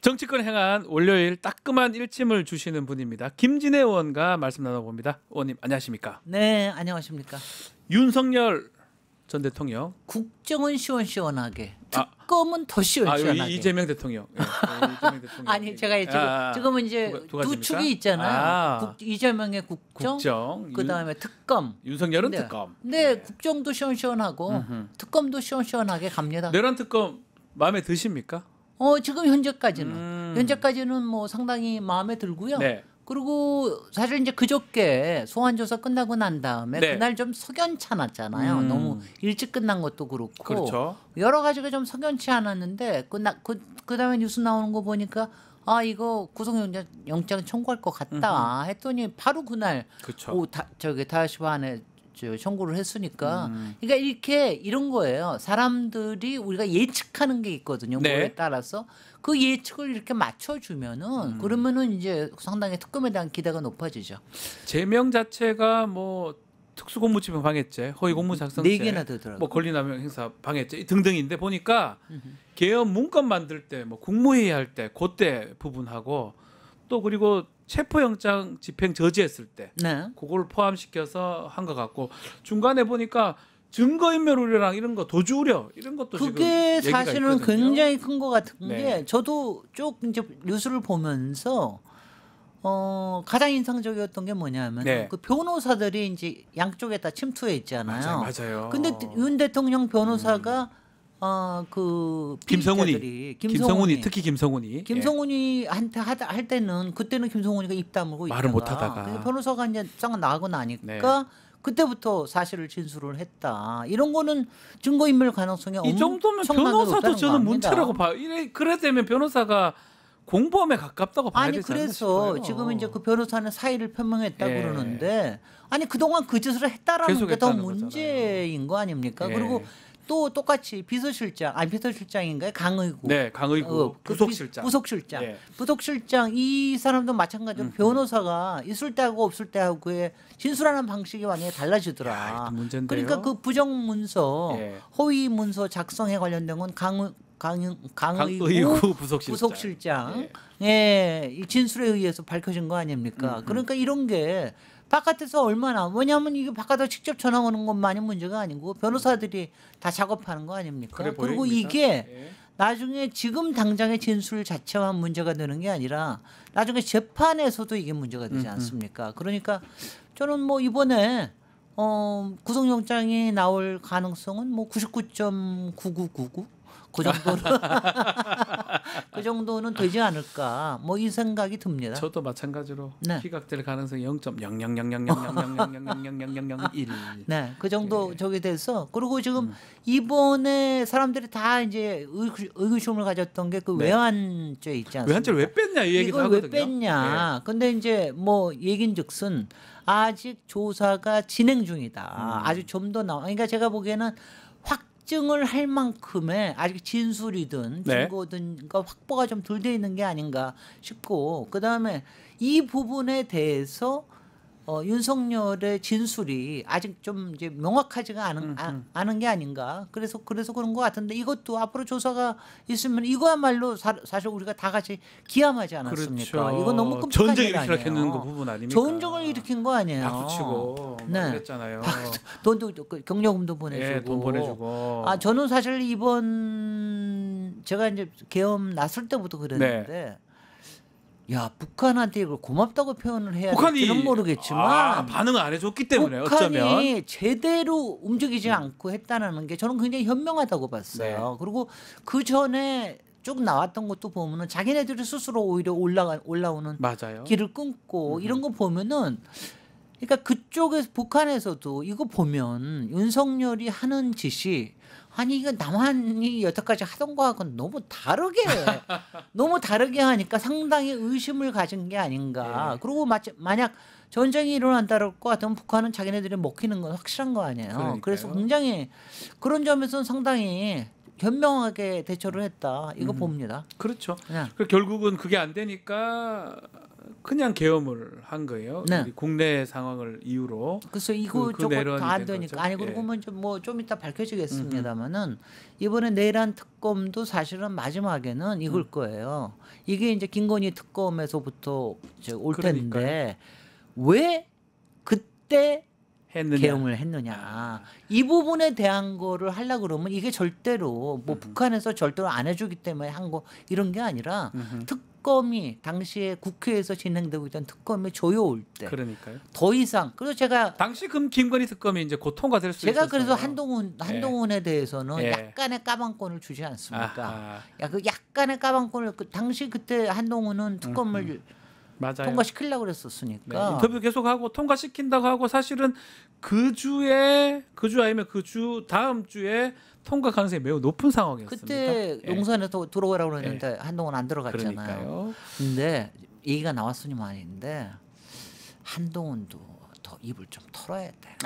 정치권 행한 월요일 따끔한 일침을 주시는 분입니다. 김진애 의원과 말씀 나눠봅니다. 의원님 안녕하십니까? 네, 안녕하십니까? 윤석열 전 대통령. 국정은 시원시원하게, 특검은 더 시원시원하게. 이재명 대통령. 네, 이재명 대통령. 아니 제가 지금은 이제 두 축이 있잖아요. 이재명의 국정, 그다음에 특검. 윤석열은 특검. 네, 국정도 시원시원하고 특검도 시원시원하게 갑니다. 내란 특검 마음에 드십니까? 지금 현재까지는 뭐 상당히 마음에 들고요. 네. 그리고 사실 이제 그저께 소환 조사 끝나고 난 다음에 네. 그날 좀 석연치 않았잖아요. 너무 일찍 끝난 것도 그렇고 그렇죠. 여러 가지가 좀 석연치 않았는데 그다음에 뉴스 나오는 거 보니까 이거 구속영장 청구할 것 같다 했더니 바로 그날 그렇죠. 다시 반에 청구를 했으니까 그러니까 이런 거예요. 사람들이 우리가 예측하는 게 있거든요. 네. 뭐에 따라서 그 예측을 이렇게 맞춰주면은 그러면은 이제 상당히 특검에 대한 기대가 높아지죠. 제명 자체가 뭐 특수공무집행 방해죄, 허위공무 작성죄, 4개나 되더라고요. 뭐 권리남용 행사 방해죄 등등인데 보니까 개헌 문건 만들 때, 뭐 국무회의 할 때 그때 부분하고 또 그리고 체포영장 집행 저지했을 때 네. 그걸 포함시켜서 한 것 같고 중간에 보니까 증거인멸 우려랑 이런 거 도주 우려 이런 것도 그게 지금 사실은 있거든요. 굉장히 큰 것 같은 네. 게 저도 쭉 이제 뉴스를 보면서 가장 인상적이었던 게 뭐냐면 네. 그 변호사들이 이제 양쪽에 다 침투해 있잖아요. 맞아요. 근데 윤 대통령 변호사가 그 김성훈이 특히 김성훈이 한테 할 때는 그때는 김성훈이가 입 다물고 말을 있다가 못 하다가 근데 변호사가 이제 싹 나가고 나니까 네. 그때부터 사실을 진술을 했다. 이런 거는 증거인멸 가능성이 이 정도면 변호사도 저는 문제라고 봐요. 그래 되면 변호사가 공범에 가깝다고 봐야 되지 않나 그래서 싶어요. 지금 이제 그 변호사는 사의를 표명했다고 예. 그러는데 그동안 그 짓을 했다라는 계속 게 더 했다는 문제인 거 아닙니까? 예. 그리고 또 똑같이 비서실장인가요? 강의구. 네, 강의구 부속실장. 예. 부속실장 이 사람도 마찬가지로 변호사가 있을 때하고 없을 때하고의 진술하는 방식이 완전히 달라지더라. 문제인데요. 그러니까 그 부정문서, 예. 허위 문서 작성에 관련된 건 강의구 부속실장 이 진술에 의해서 밝혀진 거 아닙니까? 그러니까 이런 게 바깥에서 왜냐하면 이게 바깥에서 직접 전화 오는 것만이 문제가 아니고 변호사들이 다 작업하는 거 아닙니까? 그래 그리고 보입니다. 이게 예. 나중에 지금 당장의 진술 자체만 문제가 되는 게 아니라 나중에 재판에서도 이게 문제가 되지 않습니까? 그러니까 저는 뭐 이번에 구속영장이 나올 가능성은 뭐 99.9999 그 정도는 되지 않을까 뭐 이 생각이 듭니다. 저도 마찬가지로 네. 피각될 가능성이 0.0000000000001. 네, 그 정도 저기 돼서 그리고 지금 이번에 사람들이 다 이제 의구심을 가졌던 게 그 네. 외환죄 있지 않습니까? 외환죄를 왜 뺐냐 이 얘기도 이걸 하거든요. 왜 뺐냐? 근데 이제 뭐 얘긴즉슨 아직 조사가 진행 중이다. 아주 좀 더 그러니까 제가 보기에는 확증을 할 만큼의 아직 진술이든 네. 증거든 확보가 좀 덜 돼 있는 게 아닌가 싶고 그다음에 이 부분에 대해서 윤석열의 진술이 아직 좀 이제 명확하지가 않은 게 아닌가. 그래서 그런 것 같은데 이것도 앞으로 조사가 있으면 이거야말로 사실 우리가 다 같이 기함하지 않았습니까? 그렇죠. 이거 너무 끔찍한 전쟁을 일 아니에요. 일으켰는 그 부분 아닙니까? 전쟁을 일으킨 거 아니에요. 박수치고 네. 그랬잖아요. 돈도 경력금도 보내주고. 예, 돈 보내주고. 저는 사실 이번 제가 이제 계엄 났을 때부터 그랬는데. 야, 북한한테 이걸 고맙다고 표현을 해야 될지는 모르겠지만 반응을 안 해줬기 때문에 북한이 어쩌면 제대로 움직이지 않고 했다는 게 저는 굉장히 현명하다고 봤어요. 네. 그리고 그 전에 쭉 나왔던 것도 보면은 자기네들이 스스로 오히려 올라오는 맞아요. 길을 끊고 이런 거 보면은 그러니까 그쪽에서 북한에서도 이거 보면 윤석열이 하는 짓이 이거 남한이 여태까지 하던 거하고는 너무 다르게 하니까 상당히 의심을 가진 게 아닌가. 예. 그리고 만약 전쟁이 일어난다고 같으면 북한은 자기네들이 먹히는 건 확실한 거 아니에요. 그러니까요. 그래서 굉장히 그런 점에서는 상당히 현명하게 대처를 했다. 이거 봅니다. 그렇죠. 네. 결국은 그게 안 되니까 그냥 계엄을 한 거예요. 네. 우리 국내 상황을 이유로. 그래서 이거 그 저거 내란이 다 안 된 되니까 거죠. 아니 예. 그러면 좀 이따 밝혀지겠습니다만은 이번에 내란 특검도 사실은 마지막에는 이걸 거예요. 이게 이제 김건희 특검에서부터 이제 올 텐데 왜 그때 했느냐. 계엄을 했느냐. 이 부분에 대한 거를 하려 그러면 이게 절대로 뭐 북한에서 절대로 안 해주기 때문에 한 거 이런 게 아니라 특검이 당시에 국회에서 진행되고 있던 특검이 조여올 때 그러니까요. 더 이상 그래서 제가 당시 금 김건희 특검이 이제 곧 통과될 수 제가 있었어요. 그래서 한동훈에 대해서는 예. 약간의 까방권을 주지 않습니까? 아하. 야, 그 약간의 까방권을 당시 그때 한동훈은 특검을 맞아요. 통과시키려고 네, 그랬었으니까. 인터뷰 계속하고 통과시킨다고 하고 사실은 그 주에 그 주 아니면 그 주 다음 주에 통과 가능성이 매우 높은 상황이었습니다. 그때 예. 용산에서 들어오라고 그랬는데 한동훈 안 들어갔잖아요. 그러니까요. 근데 얘기가 나왔으니만인데 한동훈도 더 입을 좀 털어야 돼.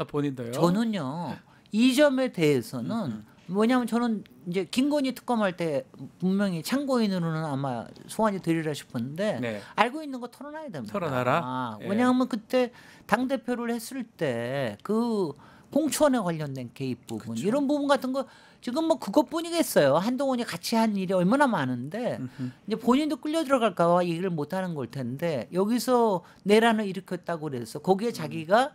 본인도요. 저는요 이 점에 대해서는 뭐냐면 저는 이제 김건희 특검할 때 분명히 참고인으로는 아마 소환이 되리라 싶었는데 네. 알고 있는 거 털어놔야 됩니다. 털어놔라? 예. 왜냐하면 그때 당 대표를 했을 때 그 공천에 관련된 개입 부분 이런 부분 같은 거 지금 뭐 그것뿐이겠어요. 한동훈이 같이 한 일이 얼마나 많은데 이제 본인도 끌려 들어갈까봐 얘기를 못 하는 걸 텐데 여기서 내란을 일으켰다고 그래서 거기에 자기가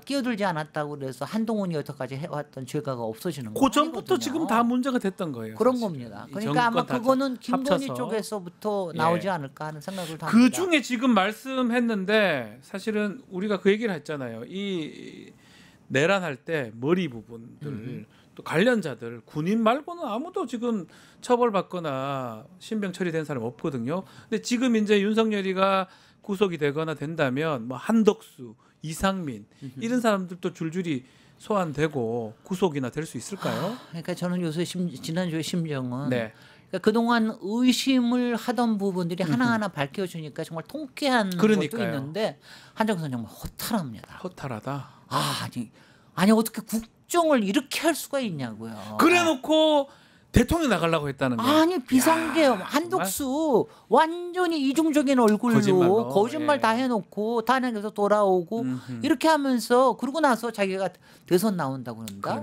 끼어들지 않았다고 그래서 한동훈이 여태까지 해왔던 죄가가 없어지는 거 그 전부터 지금 다 문제가 됐던 거예요. 그런 사실은. 겁니다. 이 그러니까 아마 정권 다 그거는 김건희 합쳐서. 쪽에서부터 예. 나오지 않을까 하는 생각을 합니다. 그 중에 지금 말씀했는데 사실은 우리가 그 얘기를 했잖아요. 이 내란할 때 머리 부분들 또 관련자들 군인 말고는 아무도 지금 처벌받거나 신병 처리된 사람 없거든요. 근데 지금 이제 윤석열이가 구속이 되거나 된다면 뭐 한덕수, 이상민 이런 사람들도 줄줄이 소환되고 구속이나 될 수 있을까요? 그러니까 저는 요새 지난주에 심정은 네. 그러니까 그동안 의심을 하던 부분들이 하나하나 밝혀주니까 정말 통쾌한 것도 그러니까요. 있는데 한정선 정말 허탈합니다. 허탈하다. 아니 어떻게 국정을 이렇게 할 수가 있냐고요. 그래놓고 대통령 나가려고 했다는 거. 아니 비상계엄 한덕수 완전히 이중적인 얼굴로 거짓말로, 거짓말 예. 다 해놓고 탄핵에서 돌아오고 이렇게 하면서 그러고 나서 자기가 대선 나온다고 그런다.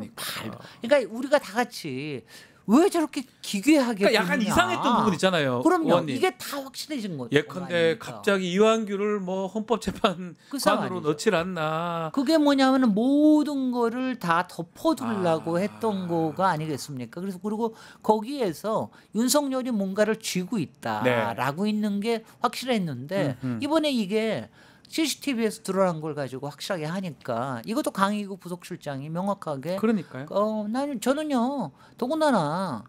그러니까 우리가 다 같이 왜 저렇게 기괴하게 그러니까 약간 보느냐. 이상했던 부분 있잖아요. 그럼요. 의원님. 이게 다 확실해진 거죠. 예컨대 갑자기 이완규를 뭐 헌법재판관으로 그 상황이죠. 넣질 않나. 그게 뭐냐면은 모든 거를 다 덮어두려고 아. 했던 거가 아니겠습니까? 그래서 그리고 거기에서 윤석열이 뭔가를 쥐고 있다라고 있는 게 확실했는데 이번에 이게 CCTV에서 드러난 걸 가지고 확실하게 하니까 이것도 강희구 부속실장이 명확하게 그러니까요. 저는요 더군다나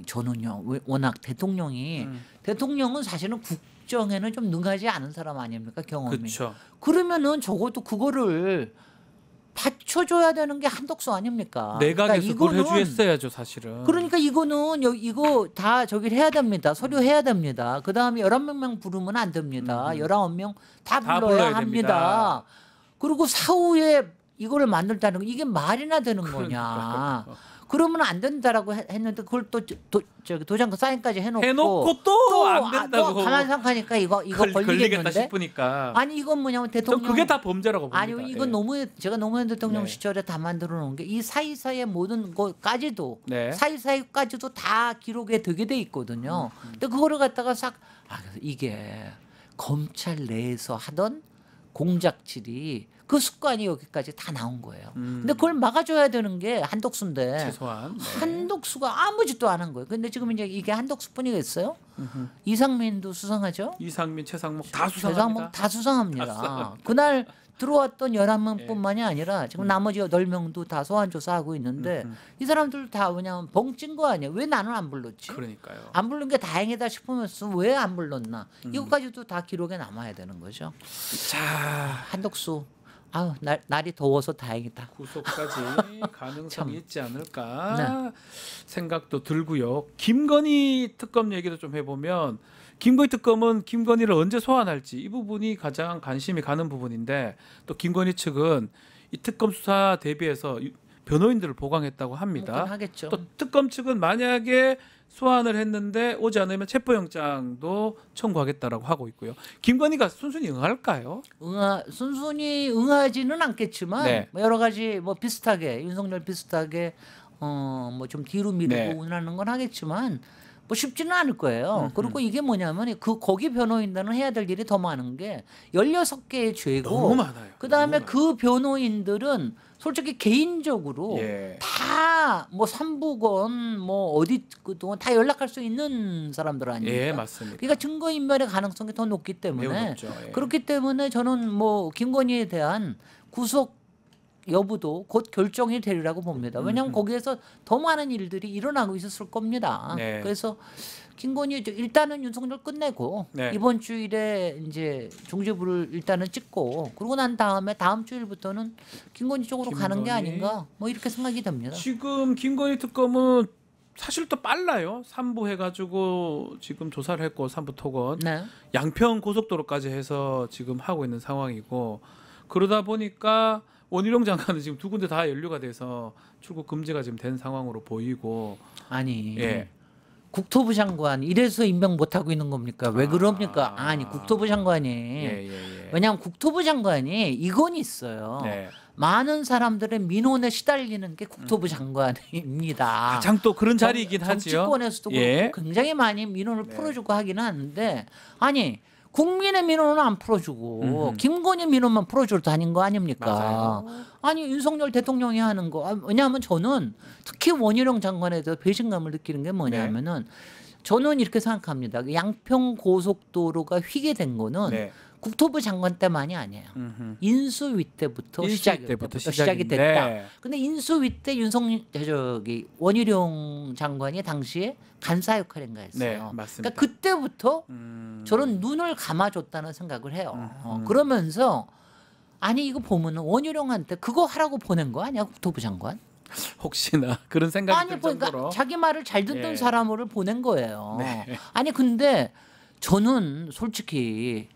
저는요 워낙 대통령은 사실은 국정에는 좀 능하지 않은 사람 아닙니까 경험이. 그렇죠. 그러면은 적어도 그거를 받쳐줘야 되는 게 한덕수 아닙니까? 내각에서 그걸 이거는 해주했어야죠 사실은. 그러니까 이거는 이거 다 저기를 해야 됩니다. 서류해야 됩니다. 그다음에 11명 부르면 안 됩니다. 19명 다 다 불러야 불러야 합니다. 됩니다. 그리고 사후에 이거를 만들다는 거 이게 말이나 되는 거냐. 그러니까요. 그러면 안 된다라고 했는데 그걸 또 도장과 사인까지 해놓고 또 안 된다고. 또 가만 생각하니까 이거 걸리겠다 걸리겠는데. 싶으니까. 아니 이건 뭐냐면 전 대통령 그게 다 범죄라고 봅니다. 아니 이건 제가 노무현 대통령 네. 시절에 다 만들어 놓은 게 이 사이사이의 모든 것까지도 네. 사이사이까지도 다 기록에 되게 돼 있거든요. 근데 그거를 갖다가 그래서 이게 검찰 내에서 하던 공작질이 그 습관이 여기까지 다 나온 거예요. 근데 그걸 막아줘야 되는 게 한덕수인데 최소한. 네. 한덕수가 아무 짓도 안 한 거예요. 근데 지금 이제 이게 한덕수뿐이겠어요? 이상민도 수상하죠? 이상민, 최상목 다 최상목 수상합니다. 다 수상합니다. 그날 들어왔던 11명뿐만이 아니라 지금 나머지 8명도 다 소환 조사하고 있는데 이 사람들 다 뭐냐면 벙찐 거 아니에요. 왜 나는 안 불렀지? 그러니까요. 안 부른 게 다행이다 싶으면서 왜 안 불렀나? 이것까지도 다 기록에 남아야 되는 거죠. 자, 한덕수 날이 더워서 다행이다. 구속까지 가능성이 있지 않을까 네. 생각도 들고요. 김건희 특검 얘기도 좀 해보면 김건희 특검은 김건희를 언제 소환할지 이 부분이 가장 관심이 가는 부분인데 또 김건희 측은 이 특검 수사 대비해서 변호인들을 보강했다고 합니다. 하겠죠. 또 특검 측은 만약에 소환을 했는데 오지 않으면 체포영장도 청구하겠다라고 하고 있고요. 김건희가 순순히 응할까요? 순순히 응하지는 않겠지만 네. 뭐 여러 가지 뭐 비슷하게 윤석열 비슷하게 뭐 좀 뒤로 미루고 네. 운하는 건 하겠지만 뭐 쉽지는 않을 거예요. 그리고 이게 뭐냐면 거기 변호인단은 해야 될 일이 더 많은 게 16개의 죄고 너무 많아요. 그다음에 너무 그 변호인들은 솔직히 개인적으로 예. 다 뭐 삼부건 뭐 어디 그동안 다 연락할 수 있는 사람들 아닙니까? 예, 맞습니다. 그러니까 증거 인멸의 가능성이 더 높기 매우 때문에 높죠. 예. 그렇기 때문에 저는 뭐 김건희에 대한 구속 여부도 곧 결정이 되리라고 봅니다. 왜냐하면 거기에서 더 많은 일들이 일어나고 있었을 겁니다. 네. 그래서 김건희 일단은 윤석열 끝내고 네. 이번 주일에 이제 종지부를 일단은 찍고 그러고 난 다음에 다음 주일부터는 김건희 쪽으로 가는 게 김건희. 아닌가 뭐 이렇게 생각이 듭니다. 지금 김건희 특검은 사실 또 빨라요. 3부 해가지고 지금 조사를 했고 3부 토건 네. 양평 고속도로까지 해서 지금 하고 있는 상황이고 그러다 보니까 원희룡 장관은 지금 두 군데 다 연루가 돼서 출국 금지가 지금 된 상황으로 보이고 아니 예. 국토부 장관 이래서 임명 못 하고 있는 겁니까? 왜 그럽니까? 아니 국토부 장관이 예. 왜냐하면 국토부 장관이 이건 있어요. 네. 많은 사람들의 민원에 시달리는 게 국토부 장관입니다. 가장 또 그런 자리이긴 하지요. 정치권에서도 예. 굉장히 많이 민원을 네. 풀어주고 하긴 하는데 아니 국민의 민원은 안 풀어주고 김건희 민원만 풀어주러 다닌 거 아닙니까? 맞아요. 아니 윤석열 대통령이 하는 거 왜냐하면 저는 특히 원희룡 장관에 대해서 배신감을 느끼는 게 뭐냐면은 저는 이렇게 생각합니다. 양평 고속도로가 휘게 된 거는 네. 국토부 장관 때만이 아니에요. 인수위 때부터 때부터 시작이 됐다. 근데 인수위 때 원희룡 장관이 당시에 간사 역할인가 했어요. 네, 맞습니다. 그러니까 그때부터 저는 눈을 감아줬다는 생각을 해요. 그러면서 아니 이거 보면은 원희룡한테 그거 하라고 보낸 거 아니야 국토부 장관? 혹시나 그런 생각이 아니 들 그러니까 정도로 자기 말을 잘 듣는 예. 사람을 보낸 거예요. 네. 아니 근데 저는 솔직히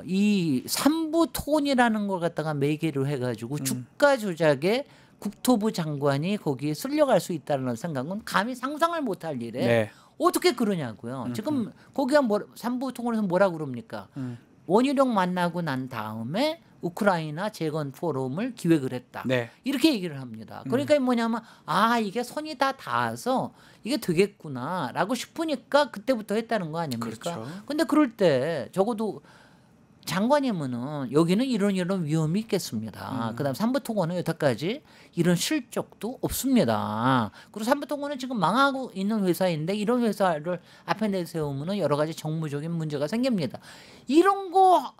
이 삼부 톤이라는 걸 갖다가 매개로 해가지고 주가 조작에 국토부 장관이 거기에 쓸려갈 수 있다는 생각은 감히 상상을 못할 일에 네. 어떻게 그러냐고요. 지금 거기가 삼부 통으로서 뭐라 그럽니까? 원희룡 만나고 난 다음에 우크라이나 재건 포럼을 기획을 했다. 네. 이렇게 얘기를 합니다. 그러니까 뭐냐면 이게 선이 다 닿아서 이게 되겠구나라고 싶으니까 그때부터 했다는 거 아닙니까? 그렇죠. 근데 그럴 때 적어도 장관이면은 여기는 이런 위험이 있겠습니다. 그다음 삼부토건은 여태까지 이런 실적도 없습니다. 그리고 삼부토건은 지금 망하고 있는 회사인데 이런 회사를 앞에 내세우면은 여러 가지 정무적인 문제가 생깁니다. 이런 거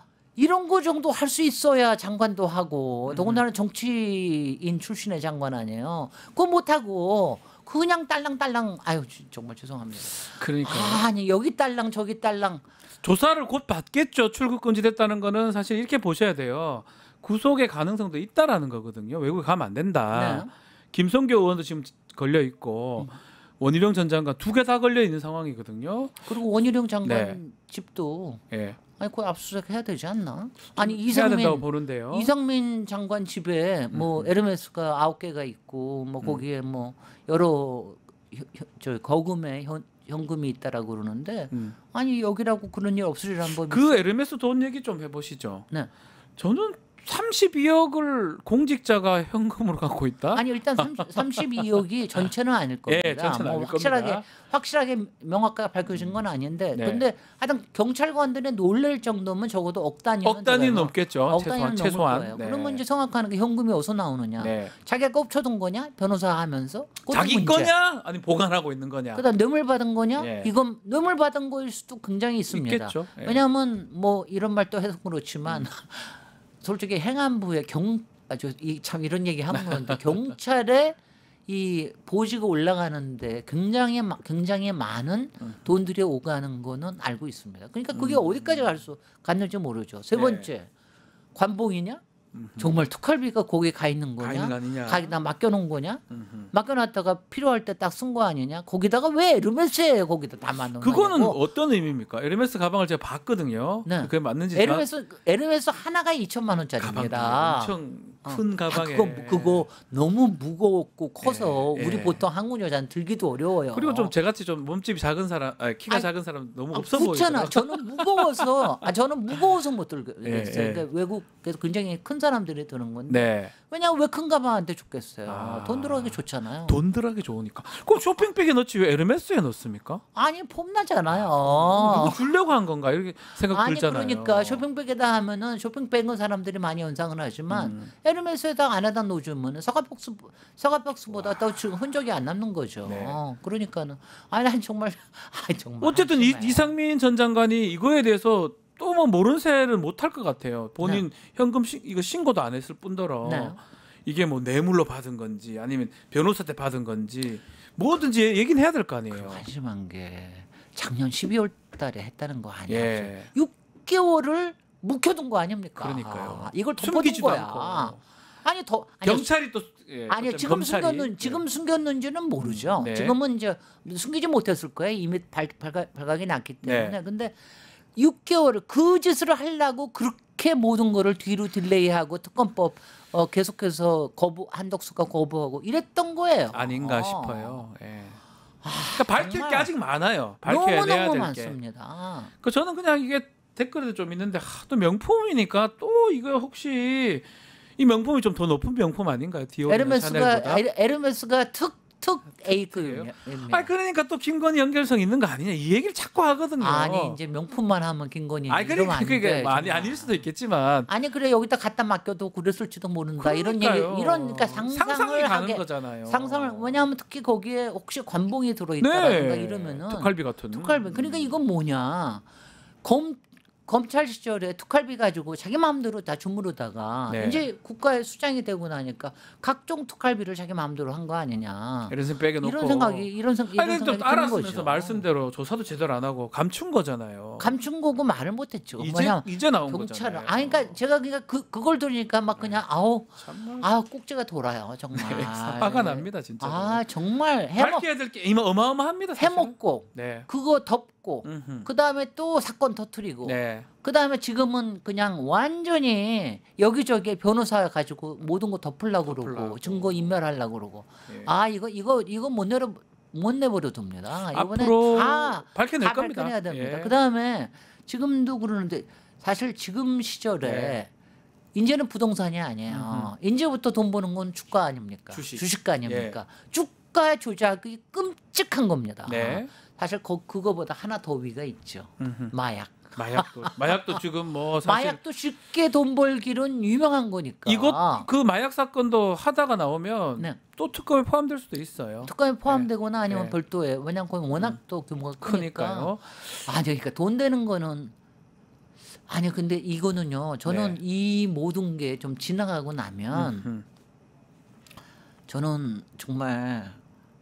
정도 할 수 있어야 장관도 하고 더군다나 정치인 출신의 장관 아니에요. 그거 못 하고 그냥 딸랑딸랑 아유 정말 죄송합니다. 그러니까 아니 여기 딸랑 저기 딸랑 조사를 곧 받겠죠. 출국 금지됐다는 거는 사실 이렇게 보셔야 돼요. 구속의 가능성도 있다라는 거거든요. 외국에 가면 안 된다. 네. 김성교 의원도 지금 걸려 있고 원희룡 전 장관 두 개 다 걸려 있는 상황이거든요. 그리고 원희룡 장관 네. 집도 예. 아니 그거 압수수색 해야 되지 않나? 아니 해야 된다고 보는데요. 이상민 장관 집에 뭐 에르메스가 9개가 있고 뭐 거기에 뭐 여러 거금의 현금이 있다라고 그러는데 아니 여기라고 그런 일 없으리란 법이 그 에르메스 돈 얘기 좀 해보시죠. 네. 저는 32억을 공직자가 현금으로 갖고 있다. 아니 일단 32억이 전체는 아닐 겁니다. 예, 전체는 아닐 겁니다. 확실하게 명확하게 밝혀진 건 아닌데, 네. 근데 하여튼 경찰관들이 놀랄 정도면 적어도 억 단위는 억 단위는 넘겠죠. 억 단위는 최소한. 넘을 거예요. 네. 그러면 이제 생각하는 게 현금이 어디서 나오느냐? 네. 자기가 꼽쳐둔 거냐? 변호사 하면서 그것도 자기 문제. 거냐? 아니 보관하고 있는 거냐? 그다음 뇌물 받은 거냐? 예. 이건 뇌물 받은 거일 수도 굉장히 있습니다. 있겠죠. 예. 왜냐하면 뭐 이런 말도 해서 그렇지만 솔직히 행안부의 참 이런 얘기 하는 건데 경찰에 이 보직이 올라가는데 굉장히 많은 돈들이 오가는 거는 알고 있습니다. 그러니까 그게 어디까지 갔는지 모르죠. 세 번째 관봉이냐? 정말 특활비가 거기에 가 있는 가 있는 거 거냐? 아니냐? 가기다 맡겨놓은 거냐? 맡겨놨다가 필요할 때 딱 쓴 거 아니냐? 거기다가 왜 에르메스에 거기다 담아놓는 그거는 거냐고. 어떤 의미입니까? 에르메스 가방을 제가 봤거든요. 네. 그게 맞는지 에르메스 하나가 2천만 원짜리입니다. 엄청 큰 가방에. 그거 너무 무겁고 커서 예, 우리 예. 보통 한국 여자는 들기도 어려워요. 그리고 좀 저같이 좀 몸집이 작은 사람, 키가 아니, 작은 사람 너무 없어 그렇잖아. 보이더라고요. 저는 무거워서 못 들겠어요. 예, 예. 그러니까 외국에서 굉장히 큰 사람들이 드는 건데 네. 왜냐면 왜 큰 가방한테 좋겠어요. 아. 돈 들어가기 좋잖아요. 돈 들어가기 좋으니까. 그럼 쇼핑백에 넣지 왜 에르메스에 넣습니까? 아니 폼나잖아요. 누구 주려고 한 건가 이렇게 생각 아니 들잖아요. 그러니까 쇼핑백에다 하면은 쇼핑백은 사람들이 많이 연상을 하지만 에르메스에다 안에다 놓으면은 서가박스보다 더 지금 흔적이 안 남는 거죠. 네. 그러니까는 난 정말 정말 어쨌든 한심해. 이상민 전 장관이 이거에 대해서 또 뭐 모른 새를 못 할 것 같아요. 본인 현금 이거 신고도 안 했을 뿐더러 네. 이게 뭐 뇌물로 받은 건지 아니면 변호사한테 받은 건지 뭐든지 얘기는 해야 될 거 아니에요. 한심한 게 작년 12월 달에 했다는 거 아니야. 예. 6개월을 묵혀둔 거 아닙니까? 그러니까요. 이걸 덮어둔 숨기지도 거야. 않고. 아니 경찰이 또 아니 어차피 지금 검찰이. 지금 숨겼는지는 모르죠. 네. 지금은 이제 숨기지 못했을 거예요. 이미 발각이 났기 때문에. 네. 근데 6개월을 그 짓을 하려고 그렇게 모든 거를 뒤로 딜레이하고 특검법 계속해서 한덕수가 거부하고 이랬던 거예요. 아닌가 싶어요. 예. 그러니까 밝힐 정말 게 아직 많아요. 밝혀야 너무너무 될 게. 많습니다. 그 저는 그냥 이게 댓글에도 좀 있는데 또 명품이니까 또 이거 혹시 이 명품이 좀 더 높은 명품 아닌가요? 디올이나 샤넬보다? 에르메스가 특 A급이에요. 아 그러니까 또 김건희 연결성 있는 거 아니냐 이 얘기를 자꾸 하거든요. 아니 이제 명품만 하면 김건희 아니 이러면 그러니까 안 그게 돼, 많이 정말. 아닐 수도 있겠지만 아니 그래 여기다 갖다 맡겨도 그랬을지도 모른다 이런 얘기 그러니까요. 그러니까 상상이 상상을 가는 하게 거잖아요. 상상을 왜냐하면 특히 거기에 혹시 관봉이 들어있다라든가 이러면은 특활비 같은 특활비 그러니까 이건 뭐냐 검찰 시절에 특활비 가지고 자기 마음대로 다 주무르다가 네. 이제 국가의 수장이 되고 나니까 각종 특활비를 자기 마음대로 한 거 아니냐 이런 생각 빼놓고 이런 생각이 아니 또 드는 알았으면서 거죠. 말씀대로 조사도 제대로 안 하고 감춘 거잖아요. 감춘 거고 말을 못했죠. 이제 나온 경찰은 거잖아요. 그러니까 제가 그걸 들으니까 막 그냥 정말 꼭지가 돌아요 정말. 화가 납니다 진짜. 정말 밝혀야 될 게 어마어마합니다. 사실은. 해먹고 네. 그거 덮고 음흠. 그 다음에 또 사건 터트리고 네. 그 다음에 지금은 그냥 완전히 여기저기 변호사 가지고 모든 거 덮으려고 그러고 증거 인멸하려고 그러고 예. 이거 못 내버려 둡니다. 이번에 앞으로 다 밝혀낼 겁니다. 밝혀내야 됩니다. 예. 그 다음에 지금도 그러는데 사실 지금 시절에 네. 이제는 부동산이 아니에요. 이제부터 돈 버는 건 주가 아닙니까? 주식. 아닙니까? 주가 조작이 끔찍한 겁니다. 네. 사실 그거보다 하나 더 위가 있죠. 음흠. 마약도 지금 뭐 사실 마약도 쉽게 돈 벌기는 유명한 거니까. 이것 그 마약 사건도 하다가 나오면 네. 또 특검에 포함될 수도 있어요. 특검에 포함되거나 아니면 네. 별도에 왜냐면 거기 워낙 또 규모가 크니까. 크니까요. 그러니까 돈 되는 거는 근데 이거는요. 저는 네. 이 모든 게 좀 지나가고 나면 음흠. 저는 정말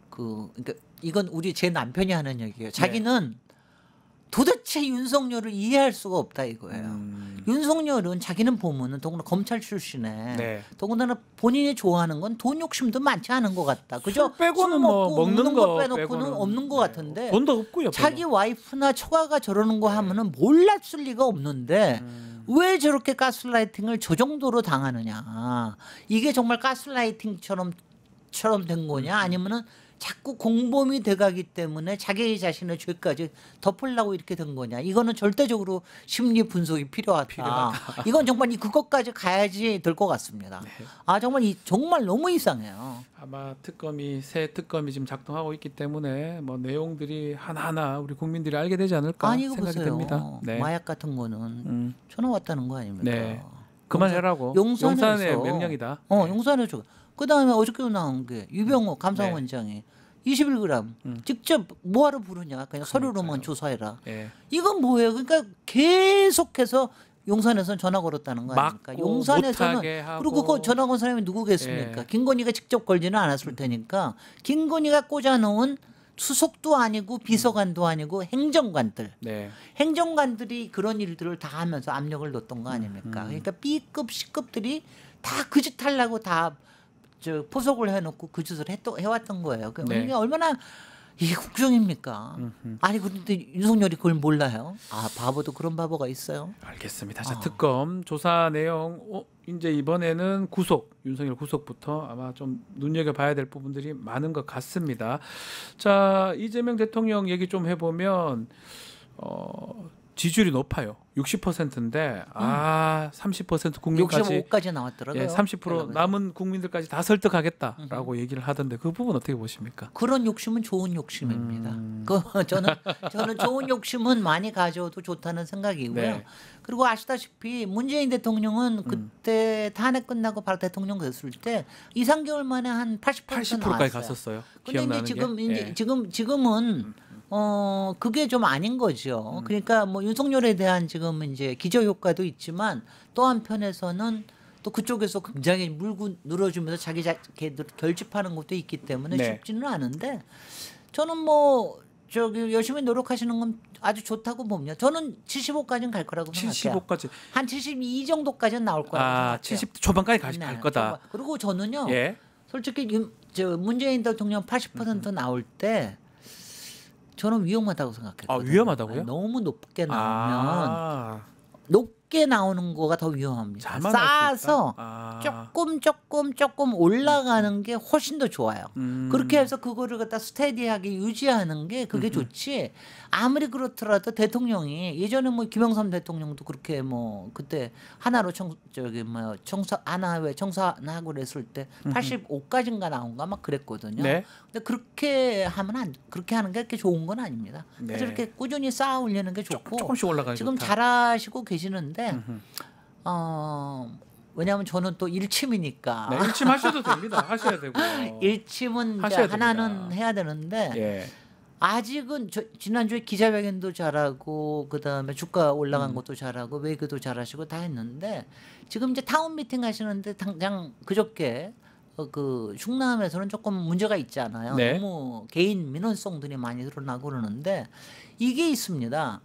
그러니까 이건 제 남편이 하는 얘기예요. 자기는 도대체 윤석열을 이해할 수가 없다 이거예요. 윤석열은 자기는 보면은 더구나 검찰 출신에 네. 더군다나 본인이 좋아하는 건 돈 욕심도 많지 않은 것 같다. 그죠? 술 빼고는 술 뭐 먹고 먹는 웃는 거 빼놓고는 빼고는 없는 것 같은데 돈도 없고요. 자기 별로. 와이프나 처가가 저러는 거 하면은 몰랐을 리가 없는데 왜 저렇게 가스라이팅을 저 정도로 당하느냐. 이게 정말 가스라이팅처럼 된 거냐 아니면은 자꾸 공범이 돼가기 때문에 자기 자신의 죄까지 덮으려고 이렇게 된 거냐. 이거는 절대적으로 심리 분석이 필요하다. 이건 정말 그것까지 가야지 될 것 같습니다. 네. 정말 너무 이상해요. 아마 새 특검이 지금 작동하고 있기 때문에 뭐 내용들이 하나하나 우리 국민들이 알게 되지 않을까 아니 이거 생각이 보세요. 됩니다. 네. 마약 같은 거는 전화 왔다는 거 아닙니까? 네. 그만해라고. 용산에서 용산의 명령이다. 용산에서 그다음에 어저께 나온 게 유병호 감사원장이 21g 직접 뭐하러 부르냐 그냥 서류로만 조사해라. 네. 이건 뭐예요? 그러니까 계속해서 용산에서는 전화 걸었다는 거 아닙니까? 막고 용산에서는 못하게 하고. 그리고 그 전화 건 사람이 누구겠습니까? 예. 김건희가 직접 걸지는 않았을 테니까 김건희가 꽂아놓은 수석도 아니고 비서관도 아니고 행정관들. 네. 행정관들이 그런 일들을 다 하면서 압력을 넣었던 거 아닙니까? 그러니까 B급, C급들이 다 그 짓 하려고 다 포석을 해놓고 그 짓을 해왔던 거예요. 네. 이게 얼마나 이게 국정입니까? 아니 그런데 윤석열이 그걸 몰라요? 아 바보도 그런 바보가 있어요. 알겠습니다. 자, 특검 조사 내용 이제 이번에는 윤석열 구속부터 아마 좀 눈여겨봐야 될 부분들이 많은 것 같습니다. 자, 이재명 대통령 얘기 좀 해보면 지지율이 높아요. 60%인데 30% 국민까지 65까지 나왔더라고요. 예, 30% 남은 국민들까지 다 설득하겠다라고 얘기를 하던데 그 부분 어떻게 보십니까? 그런 욕심은 좋은 욕심입니다. 저는 좋은 욕심은 많이 가져도 좋다는 생각이고요. 네. 그리고 아시다시피 문재인 대통령은 그때 탄핵 끝나고 바로 대통령 됐을 때 2, 3개월 만에 한 80% 80%까지 나왔어요. 갔었어요. 근데 이제 기억나는 게? 지금은 그게 좀 아닌 거죠. 그러니까 뭐 윤석열에 대한 지금 이제 기저 효과도 있지만 또 한편에서는 또 그쪽에서 굉장히 물고 늘어주면서 자기 걔들 결집하는 것도 있기 때문에 네. 쉽지는 않은데 저는 뭐 저기 열심히 노력하시는 건 아주 좋다고 봅니다. 저는 75까지는 갈 거라고 생각해요. 75까지. 한 72 정도까지는 나올 거라고 생각해요. 70 초반까지 갈 네, 거다. 그리고 저는요. 예. 솔직히 문재인 대통령 80% 나올 때 저는 위험하다고 생각했거든요. 위험하다고요? 너무 높게 나오면 높게 나오는 거가 더 위험합니다. 자만할 수 쌓아서 있다? 조금 올라가는 게 훨씬 더 좋아요. 그렇게 해서 그거를 갖다 스테디하게 유지하는 게 그게 좋지. 아무리 그렇더라도 대통령이 예전에 뭐 김영삼 대통령도 그렇게 뭐 그때 하나로 하나회 청산하고 그랬을 때 85까지인가 나온가 막 그랬거든요. 네. 근데 그렇게 하는 게 그렇게 좋은 건 아닙니다. 네. 그래서 이렇게 꾸준히 쌓아 올리는 게 좋고 조금씩 올라가는 지금 좋다. 잘하시고 계시는데 왜냐하면 저는 또 일침이니까 네, 일침하셔도 됩니다. 하셔야 되고. 일침은 이제 하셔야 하나는 됩니다. 해야 되는데 예. 아직은 지난주에 기자회견도 잘하고 그다음에 주가 올라간 것도 잘하고 외교도 잘하시고 다 했는데 지금 이제 타운 미팅 하시는데 당장 그저께 그 충남에서는 조금 문제가 있잖아요. 네. 너무 개인 민원성들이 많이 드러나고 그러는데 이게 있습니다.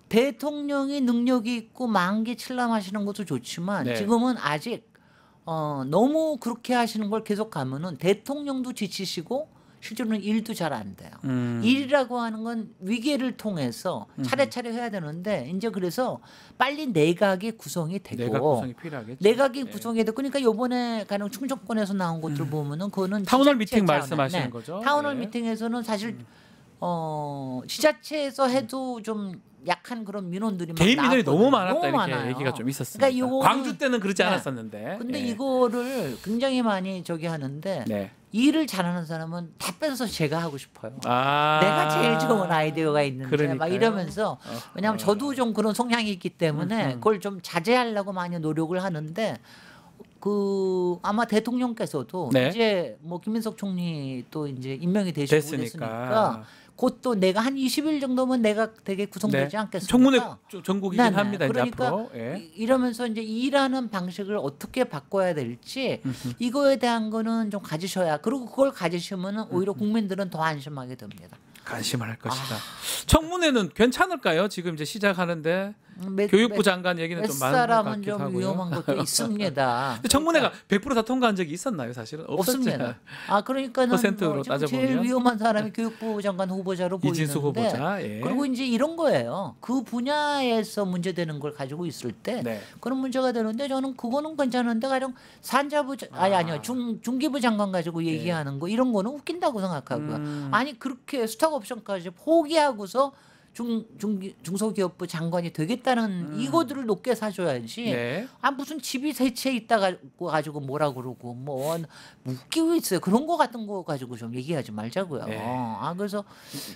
대통령이 능력이 있고 만기 출람하시는 것도 좋지만 네. 지금은 아직 너무 그렇게 하시는 걸 계속 가면은 대통령도 지치시고 실제로는 일도 잘 안 돼요. 일이라고 하는 건 위기를 통해서 차례차례 해야 되는데 이제 그래서 빨리 내각이 구성이 되고 내각 구성이 필요하겠죠. 내각이 네. 구성이 되고 그러니까 요번에 가령 충청권에서 나온 것들 보면은 그거는 타운홀 지자체 미팅 차원에, 말씀하시는 거죠? 타운홀 네. 미팅에서는 사실 지자체에서 해도 좀 약한 그런 민원들이 개인 막 민원이 너무 나왔거든요. 많았다 너무 이렇게 많아요. 얘기가 좀 있었습니다. 그러니까 요거는- 광주 때는 그렇지 네. 않았었는데. 근데 예. 이거를 굉장히 많이 저기 하는데 네. 일을 잘하는 사람은 다 뺏어서 제가 하고 싶어요. 아. 내가 제일 좋은 아이디어가 있는데 막 그러니까요. 이러면서 왜냐하면 저도 좀 그런 성향이 있기 때문에 그걸 좀 자제하려고 많이 노력을 하는데 아마 대통령께서도 네. 이제 뭐 김민석 총리 또 이제 임명이 되시고 됐으니까. 그랬으니까 곧 또 내가 한 20일 정도면 내가 되게 구성되지 않겠습니까? 청문회 전국이긴 네네. 합니다. 이제 그러니까 앞으로. 예. 이러면서 이제 일하는 방식을 어떻게 바꿔야 될지 이거에 대한 거는 좀 가지셔야 그리고 그걸 가지시면은 오히려 국민들은 더 안심하게 됩니다. 관심을 할 것이다. 청문회는 괜찮을까요? 지금 이제 시작하는데 교육부 장관 얘기는 좀 많은 것 사람은 같기도 좀 하고요. 위험한 것도 있습니다. 근데 청문회가 100%다 통과한 적이 있었나요, 사실은? 없습니다. 그러니까는 퍼센트로 지금 제일 따져보면? 위험한 사람이 교육부 장관 후보자로 이진수 보이는데 후보자. 예. 그리고 이제 이런 거예요. 그 분야에서 문제되는 걸 가지고 있을 때 네. 그런 문제가 되는데 저는 그거는 괜찮은데 가령 산자부 아니요 중기부 장관 가지고 얘기하는 거 이런 거는 웃긴다고 생각하고요. 아니 그렇게 스톡 옵션까지 포기하고서 중소기업부 장관이 되겠다는 이거들을 높게 사줘야지. 네. 무슨 집이 세 채 있다 가지고 뭐라 그러고 뭐 웃기고 있어요. 그런 거 같은 거 가지고 좀 얘기하지 말자고요. 네. 그래서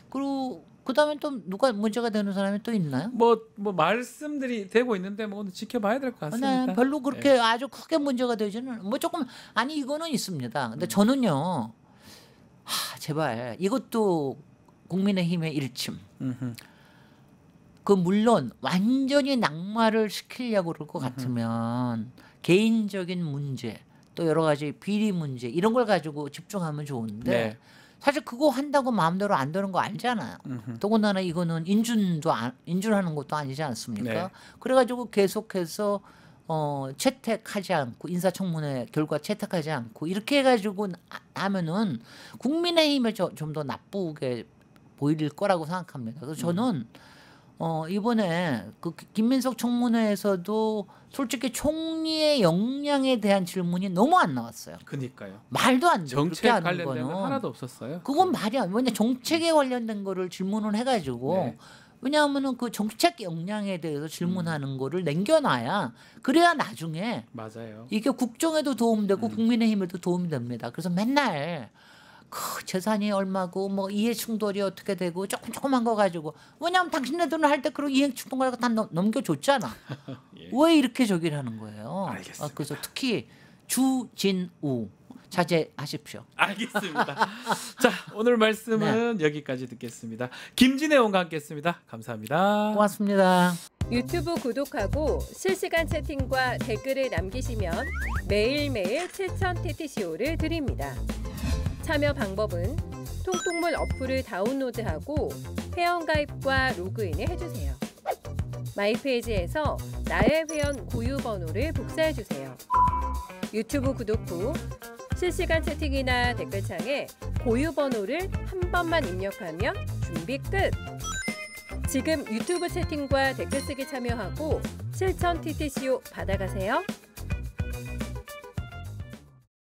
그리고 그다음에 또 누가 문제가 되는 사람이 또 있나요? 뭐 말씀들이 되고 있는데 뭐 지켜봐야 될 것 같습니다. 네, 별로 그렇게 아주 크게 문제가 되지는 뭐 조금 아니 이거는 있습니다. 근데 저는요. 제발 이것도 국민의힘의 일침. 물론 완전히 낙마를 시키려고 그럴 것 같으면 개인적인 문제 또 여러 가지 비리 문제 이런 걸 가지고 집중하면 좋은데 네. 사실 그거 한다고 마음대로 안 되는 거 알잖아요. 더군다나 이거는 인준하는 것도 아니지 않습니까? 네. 그래가지고 계속해서 채택하지 않고 인사청문회 결과 채택하지 않고 이렇게 해가지고 하면은 국민의힘을 좀 더 나쁘게 보일 거라고 생각합니다. 그래서 저는 이번에 그 김민석 청문회에서도 솔직히 총리의 역량에 대한 질문이 너무 안 나왔어요. 그니까요. 말도 안 돼. 정책 그렇게 하는 관련된 건 거는. 하나도 없었어요. 그건 말이 안 돼. 왜냐 정책에 관련된 거를 질문을 해가지고 네. 왜냐하면은 그 정책 역량에 대해서 질문하는 거를 남겨놔야 그래야 나중에 맞아요. 이게 국정에도 도움되고 국민의힘에도 도움이 됩니다. 그래서 맨날 그 재산이 얼마고 뭐 이해 충돌이 어떻게 되고 조그만 거 가지고 왜냐하면 당신네들은 할 때 그런 이해 충돌 가지고 다 넘겨줬잖아. 예. 왜 이렇게 저기를 하는 거예요? 알겠습니다. 그래서 특히 주진우 자제하십시오. 알겠습니다. 자, 오늘 말씀은 여기까지 듣겠습니다. 김진애 의원과 함께했습니다. 감사합니다. 고맙습니다. 유튜브 구독하고 실시간 채팅과 댓글을 남기시면 매일매일 7천 TTCO를 드립니다. 참여 방법은 통통물 어플을 다운로드하고 회원가입과 로그인을 해주세요. 마이페이지에서 나의 회원 고유 번호를 복사해주세요. 유튜브 구독 후 실시간 채팅이나 댓글창에 고유 번호를 한 번만 입력하면 준비 끝! 지금 유튜브 채팅과 댓글 쓰기 참여하고 실천 TTCO 받아가세요.